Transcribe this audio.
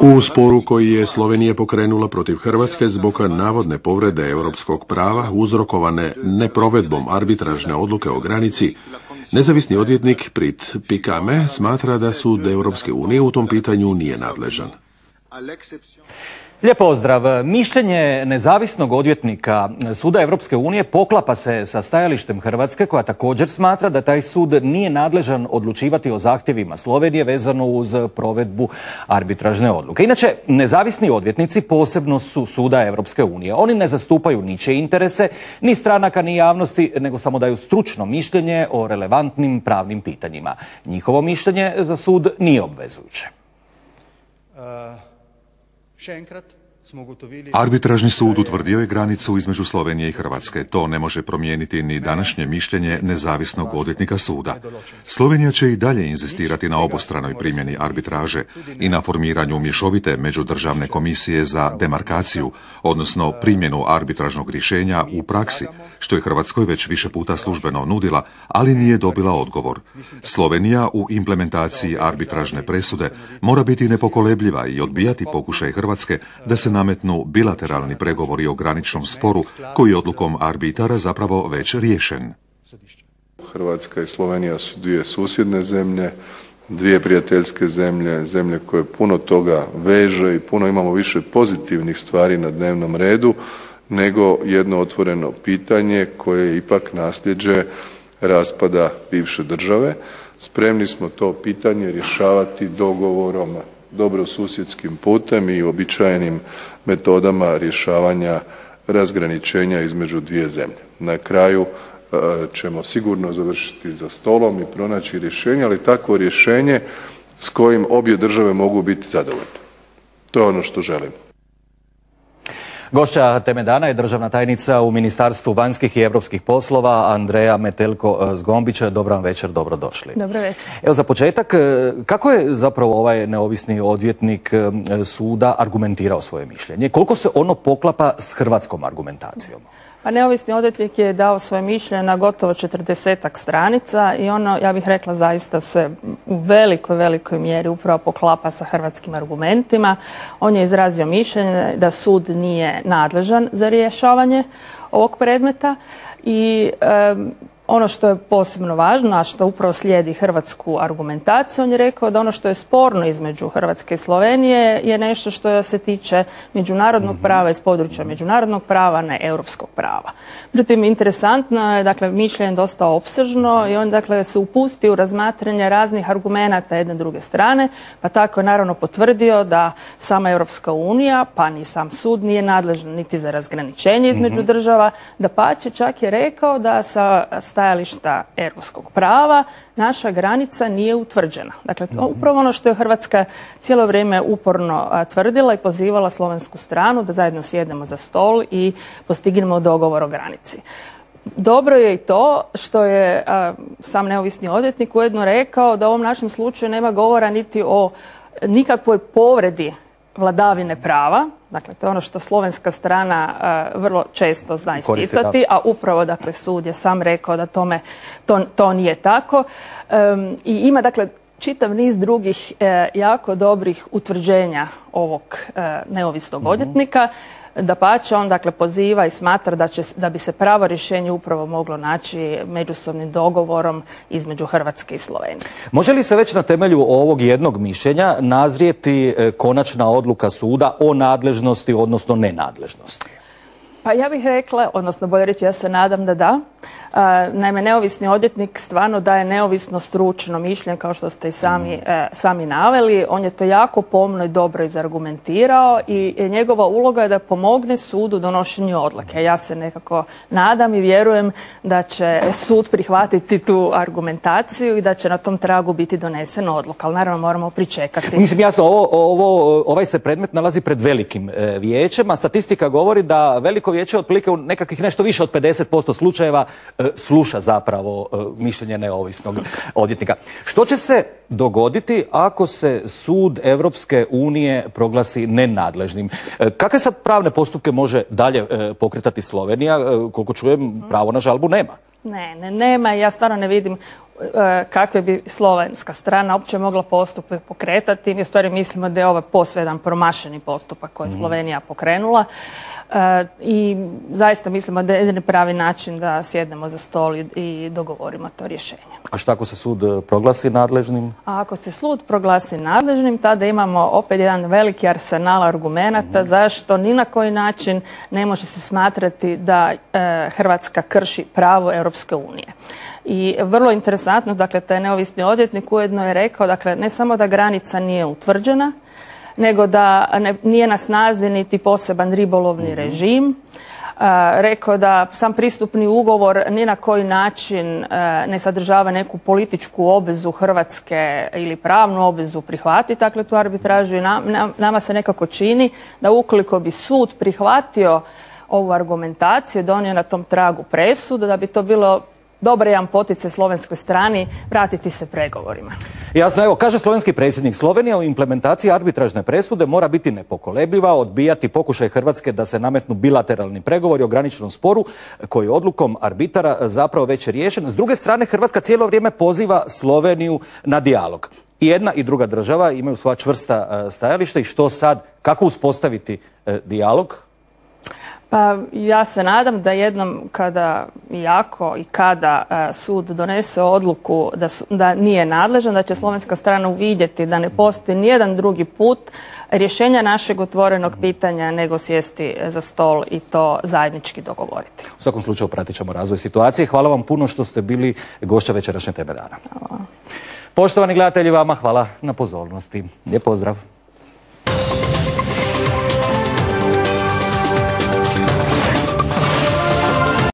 U sporu koji je Slovenija pokrenula protiv Hrvatske zbog navodne povrede europskog prava uzrokovane neprovedbom arbitražne odluke o granici, nezavisni odvjetnik Prit Pikame smatra da sud Europske unije u tom pitanju nije nadležan. Lijep pozdrav. Mišljenje nezavisnog odvjetnika Suda Europske unije poklapa se sa stajalištem Hrvatske, koja također smatra da taj sud nije nadležan odlučivati o zahtjevima Slovenije vezano uz provedbu arbitražne odluke. Inače, nezavisni odvjetnici posebno su Suda Europske unije. Oni ne zastupaju ničije interese, ni stranaka, ni javnosti, nego samo daju stručno mišljenje o relevantnim pravnim pitanjima. Njihovo mišljenje za sud nije obvezujuće. Arbitražni sud utvrdio je granicu između Slovenije i Hrvatske. To ne može promijeniti ni današnje mišljenje nezavisnog odvjetnika suda. Slovenija će i dalje inzistirati na obostranoj primjeni arbitraže i na formiranju mješovite međudržavne komisije za demarkaciju, odnosno primjenu arbitražnog rješenja u praksi, što je Hrvatskoj već više puta službeno nudila, ali nije dobila odgovor. Slovenija u implementaciji arbitražne presude mora biti nepokolebljiva i odbijati pokušaj Hrvatske da se nametnu bilateralni pregovori o graničnom sporu koji odlukom arbitara zapravo već riješen. Hrvatska i Slovenija su dvije susjedne zemlje, dvije prijateljske zemlje, zemlje koje puno toga veže i puno imamo više pozitivnih stvari na dnevnom redu nego jedno otvoreno pitanje koje je ipak nasljeđe raspada bivše države. Spremni smo to pitanje rješavati dogovorom, dobrosusjedskim putem i uobičajenim metodama rješavanja razgraničenja između dvije zemlje. Na kraju ćemo sigurno završiti za stolom i pronaći rješenje, ali takvo rješenje s kojim obje države mogu biti zadovoljne. To je ono što želimo. Gošća teme dana je državna tajnica u Ministarstvu vanjskih i europskih poslova Andreja Metelko-Zgombić. Dobar vam večer, dobrodošli. Dobro večer. Evo za početak, kako je zapravo ovaj neovisni odvjetnik suda argumentirao svoje mišljenje? Koliko se ono poklapa s hrvatskom argumentacijom? Pa neovisni odvjetnik je dao svoje mišljenje na gotovo 40-ak stranica i ono, ja bih rekla, zaista se u velikoj mjeri upravo poklapa sa hrvatskim argumentima. On je izrazio mišljenje da sud nije nadležan za rješavanje ovog predmeta i ono što je posebno važno, a što upravo slijedi hrvatsku argumentaciju, on je rekao da ono što je sporno između Hrvatske i Slovenije je nešto što se tiče međunarodnog prava iz područja međunarodnog prava, ne europskog prava. Međutim, interesantno je, dakle, mišljenje dosta opsežno i on, dakle, se upusti u razmatranje raznih argumenata jedne druge strane, pa tako je naravno potvrdio da sama Europska unija, pa ni sam sud nije nadležan niti za razgraničenje između država, dapače čak je rekao da sa stajališta europskog prava naša granica nije utvrđena. Dakle, to upravo ono što je Hrvatska cijelo vrijeme uporno tvrdila i pozivala slovensku stranu da zajedno sjednemo za stol i postignemo dogovor o granici. Dobro je i to što je sam neovisni odvjetnik ujedno rekao da u ovom našem slučaju nema govora niti o nikakvoj povredi vladavine prava. Dakle, to je ono što slovenska strana vrlo često zna isticati, a upravo, dakle, sud je sam rekao da to nije tako. I ima, dakle, čitav niz drugih jako dobrih utvrđenja ovog neovisnog odvjetnika. Dapače, on, dakle, poziva i smatra da bi se pravo rješenje upravo moglo naći međusobnim dogovorom između Hrvatske i Slovenije. Može li se već na temelju ovog jednog mišljenja nazrijeti konačna odluka suda o nadležnosti, odnosno nenadležnosti? Pa ja bih rekla, odnosno bolje reći, ja se nadam da da. Naime, neovisni odvjetnik stvarno daje neovisno stručno mišljenje, kao što ste i sami naveli. On je to jako pomno i dobro izargumentirao i njegova uloga je da pomogne sudu donošenju odluke. Ja se nekako nadam i vjerujem da će sud prihvatiti tu argumentaciju i da će na tom tragu biti donesena odluka. Ali naravno moramo pričekati. Mislim, jasno, ovaj se predmet nalazi pred velikim vijećem, a statistika govori da veliko vijeće otprilike u nekakvih nešto više od 50% slučajeva sluša zapravo mišljenje neovisnog odvjetnika. Što će se dogoditi ako se sud Europske unije proglasi nenadležnim? Kakve sad pravne postupke može dalje pokretati Slovenija? Koliko čujem, pravo na žalbu nema. Nema. Ja stvarno ne vidim kakve bi slovenska strana uopće mogla postupak pokretati. Mi u stvari mislimo da je ovo posve jedan promašeni postupak koji je Slovenija pokrenula i zaista mislimo da je jedini pravi način da sjednemo za stol i dogovorimo to rješenje. A šta ako se sud proglasi nadležnim? A ako se sud proglasi nadležnim, tada imamo opet jedan veliki arsenal argumenata zašto ni na koji način ne može se smatrati da Hrvatska krši pravo Europske unije. I vrlo interesantno, dakle, taj neovisni odvjetnik ujedno je rekao, dakle, ne samo da granica nije utvrđena, nego da nije na snazi niti poseban ribolovni režim. Rekao da sam pristupni ugovor ni na koji način ne sadržava neku političku obvezu Hrvatske ili pravnu obvezu prihvatiti, dakle, tu arbitražu. I nama se nekako čini da ukoliko bi sud prihvatio ovu argumentaciju, donio na tom tragu presudu, da bi to bilo dobar jedan poticaj slovenskoj strani vratiti se pregovorima. Jasno, evo, kaže slovenski predsjednik, Slovenija u implementaciji arbitražne presude mora biti nepokolebljiva, odbijati pokušaj Hrvatske da se nametnu bilateralni pregovori o graničnom sporu koji je odlukom arbitara zapravo već riješen. S druge strane, Hrvatska cijelo vrijeme poziva Sloveniju na dijalog. I jedna i druga država imaju svoja čvrsta stajališta i što sad, kako uspostaviti dijalog? Pa ja se nadam da jednom kada i ako i kada sud donese odluku da nije nadležan, da će slovenska strana uvidjeti da ne postoji nijedan drugi put rješenja našeg otvorenog pitanja nego sjesti za stol i to zajednički dogovoriti. U svakom slučaju pratit ćemo razvoj situacije. Hvala vam puno što ste bili gošća večerašnje Teme dana. Hvala. Poštovani gledatelji, vama hvala na pozornosti. Lijep pozdrav.